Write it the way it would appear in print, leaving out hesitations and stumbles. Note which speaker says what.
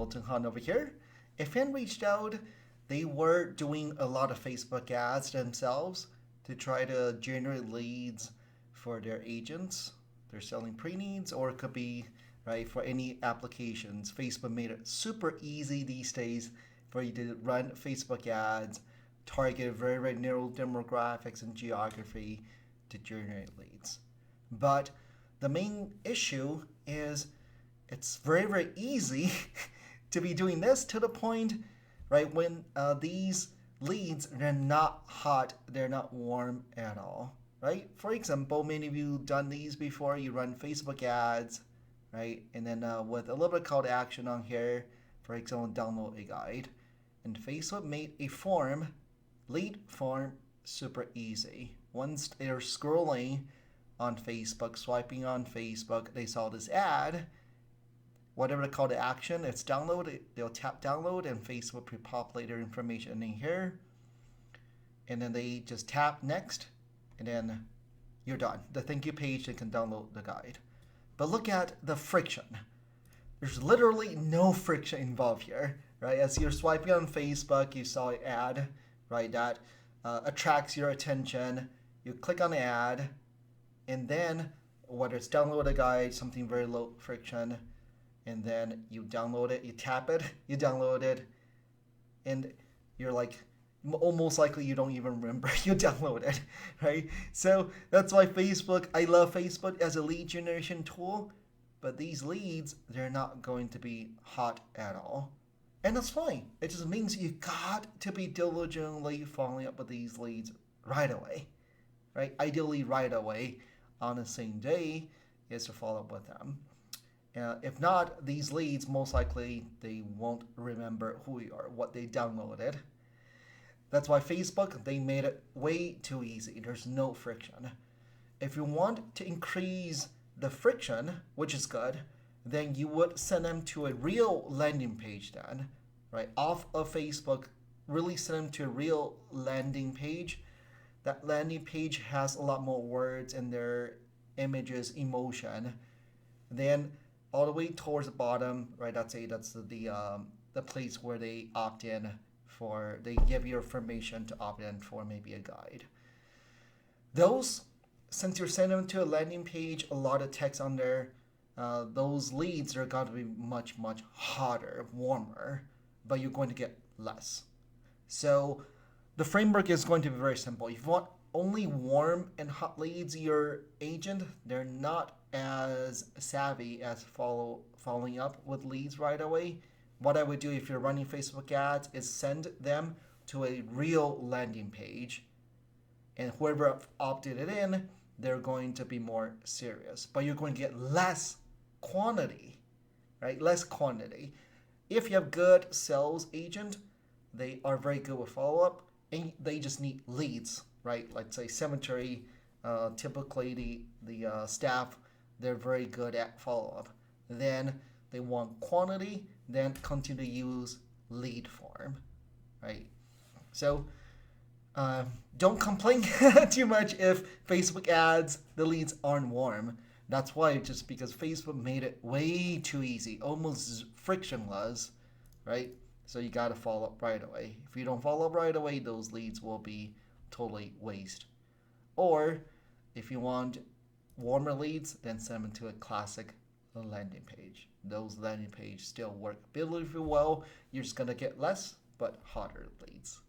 Speaker 1: Milton Han over here. A fan reached out. They were doing a lot of Facebook ads themselves to try to generate leads for their agents. They're selling pre-needs, or it could be right for any applications. Facebook made it super easy these days for you to run Facebook ads, target very narrow demographics and geography to generate leads. But the main issue is it's very easy to be doing this to the point, right, when these leads, they're not hot, they're not warm at all, right? For example, many of you done these before. You run Facebook ads, right? And then with a little bit of call to action on here, for example, download a guide. And Facebook made a form, lead form, super easy. Once they're scrolling on Facebook, swiping on Facebook, they saw this ad, whatever the call to action, it's download, they'll tap download and Facebook will populate their information in here. And then they just tap next, and then you're done. The thank you page, they can download the guide. But look at the friction. There's literally no friction involved here, right? As you're swiping on Facebook, you saw an ad, right, that attracts your attention. You click on the ad, and then whether it's download a guide, something very low friction, and then you download it, you tap it, you download it, and you're like, almost likely you don't even remember you download it, right? So that's why I love Facebook as a lead generation tool, but these leads, they're not going to be hot at all. And that's fine. It just means you got to be diligently following up with these leads right away, right? Ideally right away on the same day is to follow up with them. If not, these leads, most likely they won't remember who you are, what they downloaded. That's why Facebook, they made it way too easy. There's no friction. If you want to increase the friction, which is good, then you would send them to a real landing page then, right? Off of Facebook, really send them to a real landing page. That landing page has a lot more words in their images, emotion. Then all the way towards the bottom, right? That's the place where they opt in for, they give you information to opt in for maybe a guide. Those, since you're sending them to a landing page, a lot of text on there, those leads are going to be much hotter, warmer, but you're going to get less. So the framework is going to be very simple. If you want only warm and hot leads, your agent, they're not as savvy as following up with leads right away. What I would do if you're running Facebook ads is send them to a real landing page, and whoever opted it in, they're going to be more serious. But you're going to get less quantity, right? Less quantity. If you have good sales agent, they are very good with follow-up, and they just need leads, right? Let's say cemetery, typically the staff, they're very good at follow-up. Then they want quantity, then continue to use lead form, right? So don't complain too much if Facebook ads, the leads aren't warm. That's why, just because Facebook made it way too easy, almost frictionless, right? So you got to follow up right away. If you don't follow up right away, those leads will be totally waste. Or if you want warmer leads, then send them to a classic landing page. Those landing pages still work beautifully well. You're just going to get less but hotter leads.